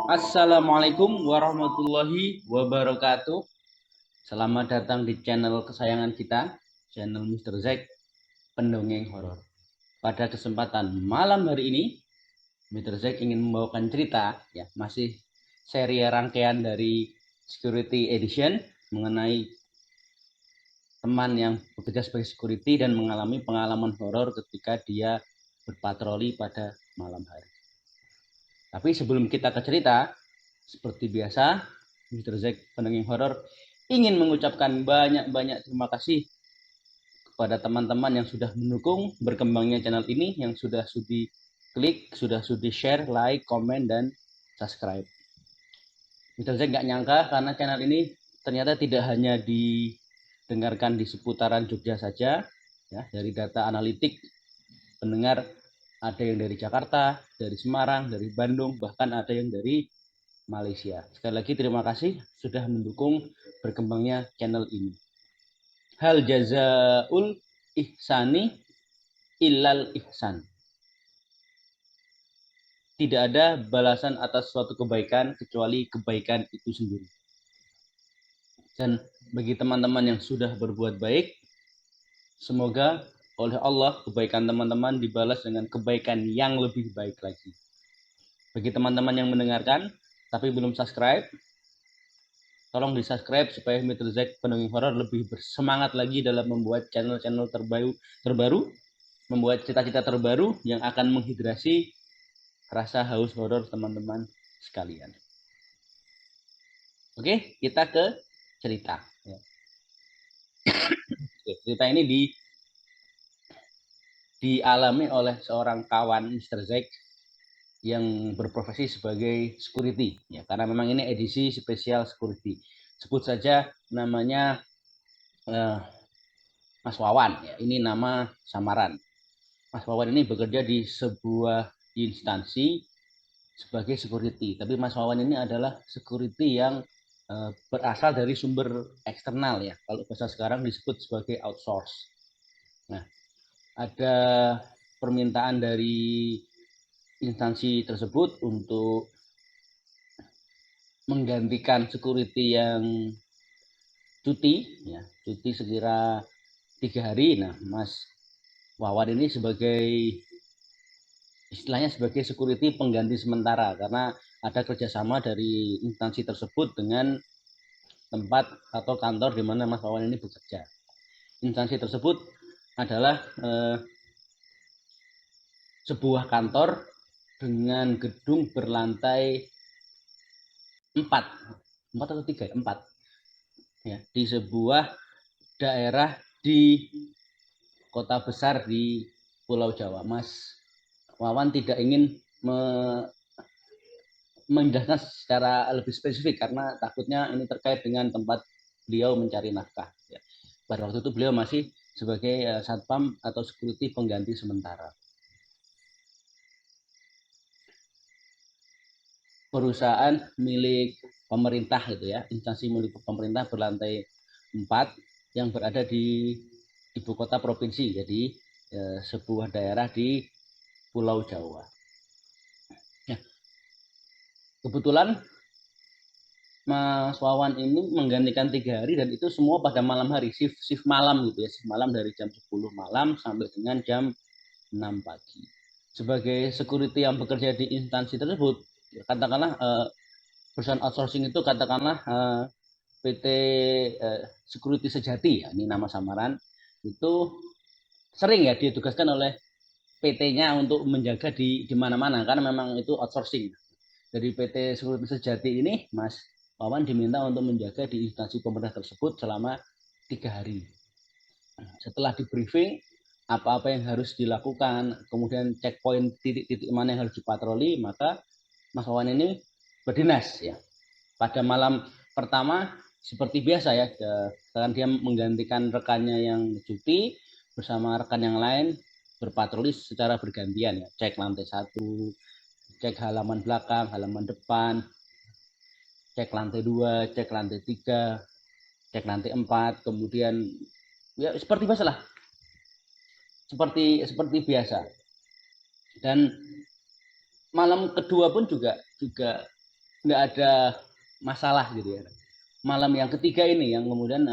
Assalamualaikum warahmatullahi wabarakatuh. Selamat datang di channel kesayangan kita, channel Mr. Zack, pendongeng horor. Pada kesempatan malam hari ini, Mr. Zack ingin membawakan cerita, ya, masih seri rangkaian dari Security Edition mengenai teman yang bekerja sebagai security dan mengalami pengalaman horor ketika dia berpatroli pada malam hari. Tapi sebelum kita ke cerita, seperti biasa, Mr. Zack pendongeng horor ingin mengucapkan banyak-banyak terima kasih kepada teman-teman yang sudah mendukung berkembangnya channel ini, yang sudah sudi klik, sudah sudi share, like, komen, dan subscribe. Mr. Zack nggak nyangka karena channel ini ternyata tidak hanya didengarkan di seputaran Jogja saja, ya, dari data analitik pendengar ada yang dari Jakarta, dari Semarang, dari Bandung, bahkan ada yang dari Malaysia. Sekali lagi terima kasih sudah mendukung berkembangnya channel ini. Hal jazaul ihsani illal ihsan. Tidak ada balasan atas suatu kebaikan kecuali kebaikan itu sendiri. Dan bagi teman-teman yang sudah berbuat baik, semoga oleh Allah kebaikan teman-teman dibalas dengan kebaikan yang lebih baik lagi. Bagi teman-teman yang mendengarkan tapi belum subscribe, tolong di subscribe supaya Mr. Zack pendongeng horor lebih bersemangat lagi dalam membuat channel-channel terbaru, membuat cita-cita terbaru yang akan menghidrasi rasa haus horor teman-teman sekalian. Oke, kita ke cerita. Oke, cerita ini dialami oleh seorang kawan Mr. Zack yang berprofesi sebagai security, ya, karena memang ini edisi spesial security. Sebut saja namanya Mas Wawan, ya, ini nama samaran. Mas Wawan ini bekerja di sebuah instansi sebagai security, tapi Mas Wawan ini adalah security yang berasal dari sumber eksternal, ya, kalau bahasa sekarang disebut sebagai outsource. Nah, ada permintaan dari instansi tersebut untuk menggantikan security yang cuti, ya, cuti sekira 3 hari. Nah, Mas Wawan ini istilahnya sebagai security pengganti sementara karena ada kerjasama dari instansi tersebut dengan tempat atau kantor di mana Mas Wawan ini bekerja. Instansi tersebut adalah sebuah kantor dengan gedung berlantai 4 atau 3, 4, ya, di sebuah daerah di kota besar di Pulau Jawa. Mas Wawan tidak ingin menjelaskan secara lebih spesifik karena takutnya ini terkait dengan tempat beliau mencari nafkah, ya. Pada waktu itu beliau masih sebagai satpam atau security pengganti sementara. Perusahaan milik pemerintah, gitu ya, instansi milik pemerintah berlantai 4 yang berada di ibu kota provinsi, jadi sebuah daerah di Pulau Jawa. Ya, kebetulan Mas Wawan ini menggantikan 3 hari dan itu semua pada malam hari, shift malam, gitu ya, shift malam dari jam 10 malam sampai dengan jam 6 pagi. Sebagai security yang bekerja di instansi tersebut, katakanlah perusahaan outsourcing itu katakanlah PT Security Sejati, ya, ini nama samaran, itu sering ya ditugaskan oleh PT-nya untuk menjaga di mana-mana karena memang itu outsourcing. Dari PT Security Sejati ini, Mas Wawan diminta untuk menjaga di instansi pemerintah tersebut selama 3 hari. Setelah di briefing apa-apa yang harus dilakukan, kemudian checkpoint titik-titik mana yang harus dipatroli, maka Mas Wawan ini berdinas, ya. Pada malam pertama seperti biasa, ya, karena dia menggantikan rekannya yang cuti bersama rekan yang lain berpatroli secara bergantian, ya. Cek lantai 1, cek halaman belakang, halaman depan, cek lantai 2, cek lantai 3, cek lantai 4, kemudian ya seperti biasa lah. Seperti biasa. Dan malam kedua pun juga nggak ada masalah gitu ya. Malam yang ketiga ini yang kemudian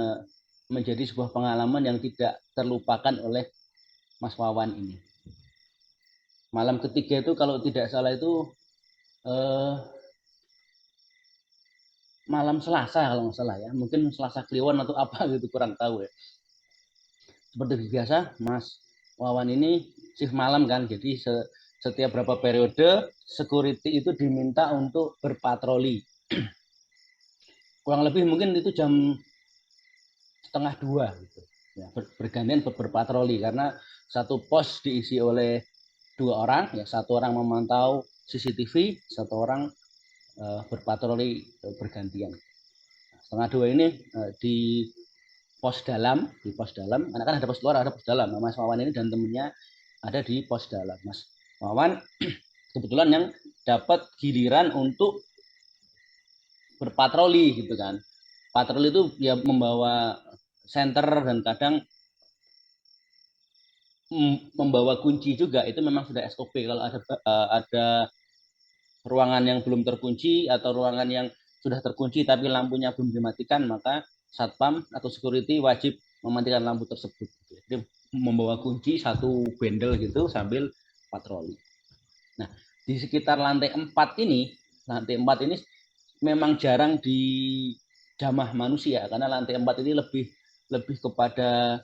menjadi sebuah pengalaman yang tidak terlupakan oleh Mas Wawan ini. Malam ketiga itu kalau tidak salah itu malam Selasa kalau nggak salah ya, mungkin Selasa Kliwon atau apa gitu, kurang tahu ya. Seperti biasa Mas Wawan ini shift malam kan, jadi setiap berapa periode security itu diminta untuk berpatroli. Kurang lebih mungkin itu jam setengah dua gitu ya, bergantian berpatroli karena satu pos diisi oleh 2 orang ya, 1 orang memantau CCTV, 1 orang berpatroli bergantian. Setengah dua ini di pos dalam, karena kan ada pos luar, ada pos dalam. Nah, Mas Wawan ini dan temennya ada di pos dalam. Mas Wawan kebetulan yang dapat giliran untuk berpatroli gitu kan. Patroli itu ya membawa senter dan kadang membawa kunci juga. Itu memang sudah SOP kalau ada ruangan yang belum terkunci atau ruangan yang sudah terkunci tapi lampunya belum dimatikan, maka satpam atau security wajib mematikan lampu tersebut. Jadi membawa kunci 1 bendel gitu sambil patroli. Nah, di sekitar lantai 4 ini memang jarang dijamah manusia karena lantai 4 ini lebih lebih kepada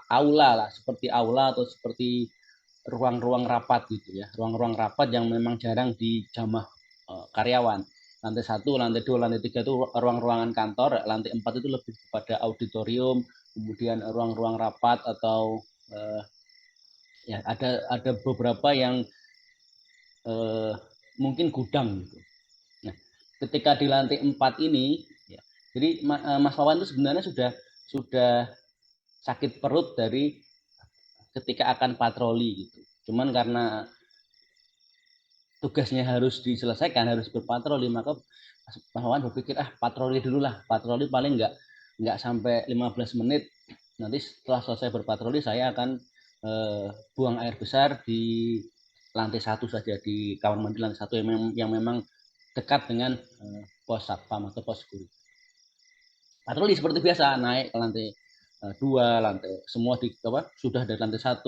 aula lah, seperti aula atau seperti ruang-ruang rapat gitu ya, ruang-ruang rapat yang memang jarang dijamah karyawan. Lantai 1, lantai 2, lantai 3 itu ruang-ruangan kantor, lantai 4 itu lebih kepada auditorium, kemudian ruang-ruang rapat atau ya ada beberapa yang mungkin gudang gitu. Nah, ketika di lantai 4 ini ya, jadi Mas Wawan itu sebenarnya sudah sakit perut dari ketika akan patroli gitu. Cuman karena tugasnya harus diselesaikan, harus berpatroli, maka Mas Wawan berpikir patroli dulu lah, patroli paling nggak sampai 15 menit, nanti setelah selesai berpatroli saya akan buang air besar di lantai 1 saja, di kamar mandi lantai 1 yang memang dekat dengan pos satpam atau pos security. Patroli seperti biasa naik ke lantai 2, lantai semua sudah dari lantai 1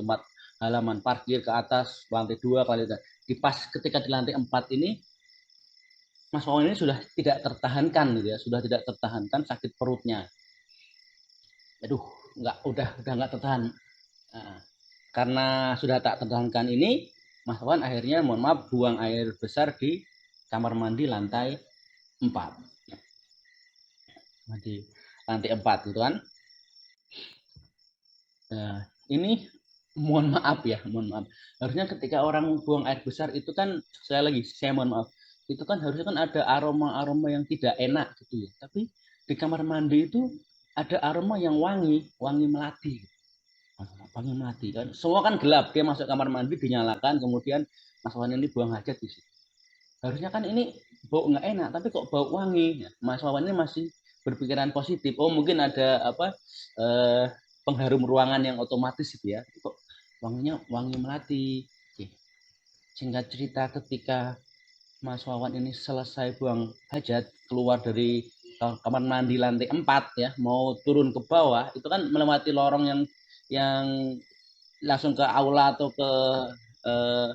tempat halaman parkir ke atas, lantai 2 kali di pas ketika di lantai 4 ini Mas Wawan ini sudah tidak tertahankan gitu ya, sudah tidak tertahankan sakit perutnya. Aduh, udah nggak tertahan. Nah, karena sudah tak tertahankan ini, Mas Wawan akhirnya mohon maaf buang air besar di kamar mandi lantai 4. Di lantai 4 gitu kan. Nah, ini mohon maaf ya, mohon maaf. Harusnya ketika orang buang air besar itu kan, saya mohon maaf, itu kan harusnya kan ada aroma-aroma yang tidak enak gitu ya. Tapi di kamar mandi itu ada aroma yang wangi, wangi melati. Wangi melati kan. Semua kan gelap, dia masuk kamar mandi dinyalakan, kemudian Mas Wawan ini buang hajat di situ. Harusnya kan ini bau nggak enak, tapi kok bau wangi. Mas Wawan ini masih berpikiran positif. Oh mungkin ada pengharum ruangan yang otomatis gitu ya. Kok wanginya wangi melati. Oke. Singkat cerita ketika Mas Wawan ini selesai buang hajat, keluar dari kamar mandi lantai 4 ya, mau turun ke bawah, itu kan melewati lorong yang langsung ke aula atau ke eh,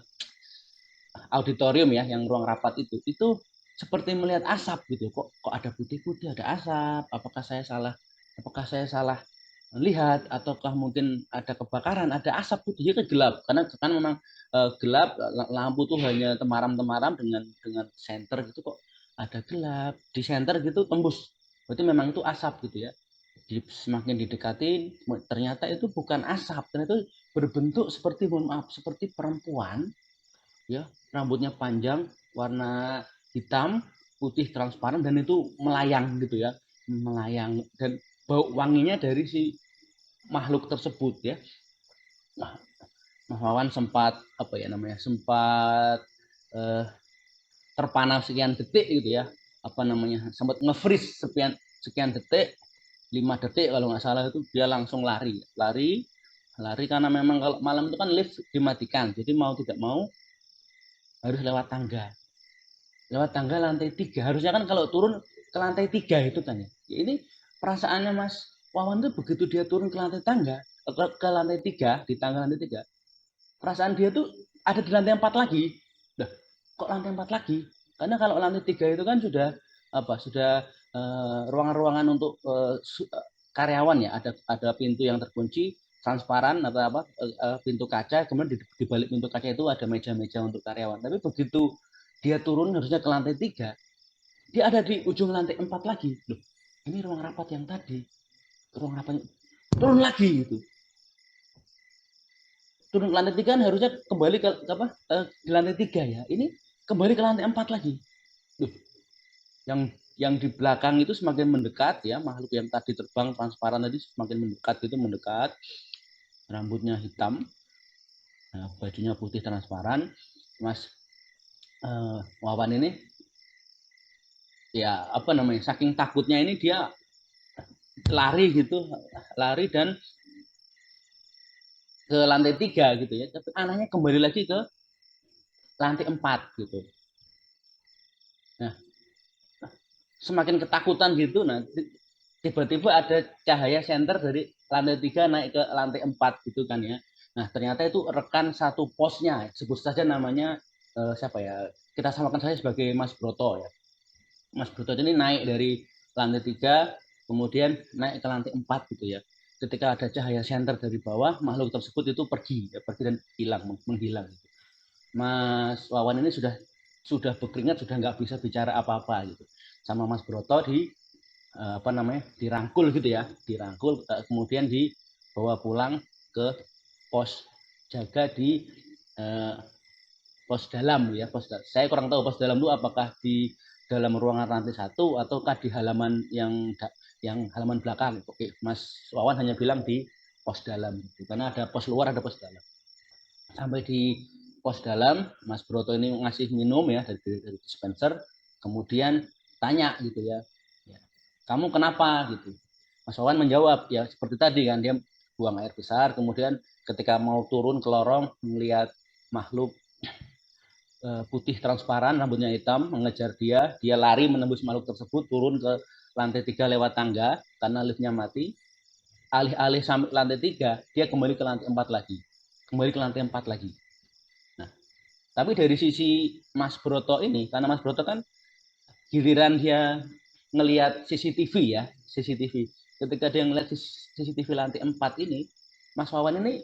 auditorium ya, yang ruang rapat itu seperti melihat asap gitu. Kok ada putih-putih, ada asap. Apakah saya salah lihat ataukah mungkin ada kebakaran, ada asap putih, itu gelap karena kan memang gelap, lampu tuh hanya temaram-temaram dengan senter gitu, kok ada gelap di senter gitu tembus, berarti memang itu asap gitu ya. Semakin didekati ternyata itu bukan asap, ternyata itu berbentuk seperti, mohon maaf, seperti perempuan ya, rambutnya panjang, warna hitam, putih transparan, dan itu melayang gitu ya, melayang, dan bau wanginya dari si makhluk tersebut ya. Nah, Mas Wawan sempat sempat eh, terpana sekian detik gitu ya, sempat nge-freeze sekian detik, 5 detik kalau nggak salah, itu dia langsung lari lari lari karena memang kalau malam itu kan lift dimatikan, jadi mau tidak mau harus lewat tangga. lewat tangga lantai 3. Harusnya kan kalau turun ke lantai 3 itu kan ya. Ini perasaannya Mas Wawan tuh begitu dia turun ke lantai tangga, ke lantai 3, di tangga lantai 3, perasaan dia tuh ada di lantai 4 lagi. Loh, kok lantai 4 lagi? Karena kalau lantai 3 itu kan sudah ruangan-ruangan untuk karyawan ya, ada pintu yang terkunci transparan atau pintu kaca, kemudian di balik pintu kaca itu ada meja-meja untuk karyawan. Tapi begitu dia turun harusnya ke lantai 3, dia ada di ujung lantai 4 lagi. Loh, ini ruang rapat yang tadi, ruang rapat turun lagi gitu. Turun ke lantai 3 kan harusnya kembali ke di lantai 3 ya. Ini kembali ke lantai 4 lagi. Loh, yang di belakang itu semakin mendekat ya, makhluk yang tadi terbang transparan tadi semakin mendekat, rambutnya hitam, bajunya putih transparan. Mas Wawan ini ya saking takutnya ini dia lari dan ke lantai 3 gitu ya, tapi anaknya kembali lagi ke lantai 4 gitu. Nah, semakin ketakutan gitu, tiba-tiba ada cahaya senter dari lantai 3 naik ke lantai 4 gitu kan ya. Nah, ternyata itu rekan satu posnya, sebut saja namanya siapa ya, kita samakan saja sebagai Mas Broto ya. Mas Broto ini naik dari lantai 3, kemudian naik ke lantai 4 gitu ya. Ketika ada cahaya senter dari bawah, makhluk tersebut itu pergi dan menghilang. Mas Wawan ini sudah berkeringat, sudah nggak bisa bicara apa-apa gitu. Sama Mas Broto dirangkul gitu ya, kemudian dibawa pulang ke pos jaga di pos dalam ya. Saya kurang tahu pos dalam itu apakah di dalam ruangan lantai 1 ataukah di halaman yang halaman belakang. Oke, Mas Wawan hanya bilang di pos dalam gitu. Karena ada pos luar, ada pos dalam. Sampai di pos dalam, Mas Broto ini ngasih minum ya dari dispenser, kemudian tanya gitu ya, kamu kenapa gitu. Mas Wawan menjawab ya seperti tadi kan, dia buang air besar, kemudian ketika mau turun ke lorong melihat makhluk putih transparan, rambutnya hitam mengejar dia lari menembus makhluk tersebut, turun ke lantai 3 lewat tangga karena liftnya mati. Alih-alih sampai lantai 3, dia kembali ke lantai 4 lagi. Nah, tapi dari sisi Mas Broto ini, karena Mas Broto kan giliran dia ngelihat CCTV ya, CCTV. Ketika dia ngelihat CCTV lantai 4 ini, Mas Wawan ini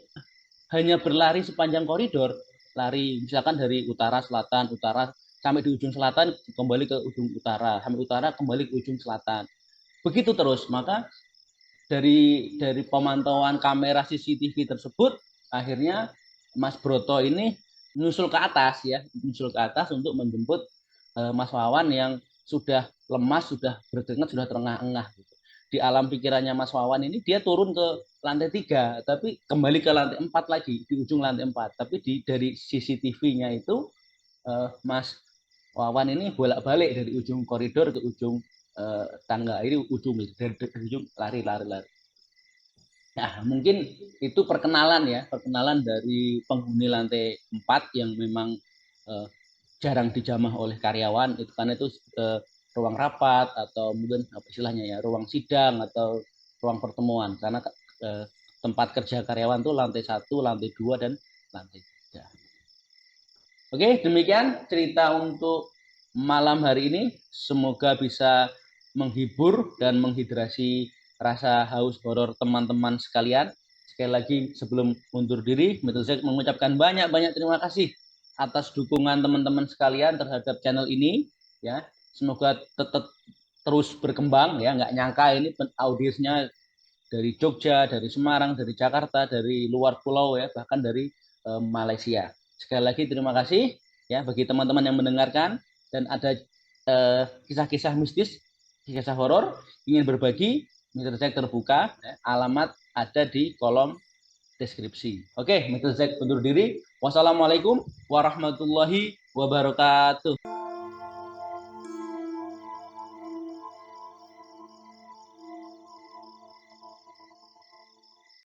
hanya berlari sepanjang koridor, lari misalkan dari utara selatan, utara sampai di ujung selatan, kembali ke ujung utara, sampai utara kembali ke ujung selatan. Begitu terus, maka dari pemantauan kamera CCTV tersebut, akhirnya Mas Broto ini nyusul ke atas untuk menjemput Mas Wawan yang sudah lemas, sudah berkeringat, sudah terengah-engah gitu. Di alam pikirannya Mas Wawan ini dia turun ke lantai 3, tapi kembali ke lantai 4 lagi, di ujung lantai 4. Tapi dari CCTV-nya itu Mas Wawan ini bolak-balik dari ujung koridor ke ujung tangga, ini dari ujung lari. Nah, mungkin itu perkenalan dari penghuni lantai 4 yang memang jarang dijamah oleh karyawan, itu karena itu ruang rapat atau mungkin apa istilahnya ya, ruang sidang atau ruang pertemuan, karena tempat kerja karyawan itu lantai 1, lantai 2 dan lantai 3. Oke, demikian cerita untuk malam hari ini. Semoga bisa menghibur dan menghidrasi rasa haus horor teman-teman sekalian. Sekali lagi sebelum undur diri, Metal mengucapkan banyak-banyak terima kasih atas dukungan teman-teman sekalian terhadap channel ini ya. Semoga tetap terus berkembang ya, nggak nyangka ini audiensnya dari Jogja, dari Semarang, dari Jakarta, dari luar pulau ya, bahkan dari Malaysia. Sekali lagi terima kasih ya bagi teman-teman yang mendengarkan dan ada kisah-kisah mistis, kisah horor ingin berbagi, Mr. Zack terbuka, ya, alamat ada di kolom deskripsi. Oke, Mr. Zack undur diri. Wassalamualaikum warahmatullahi wabarakatuh.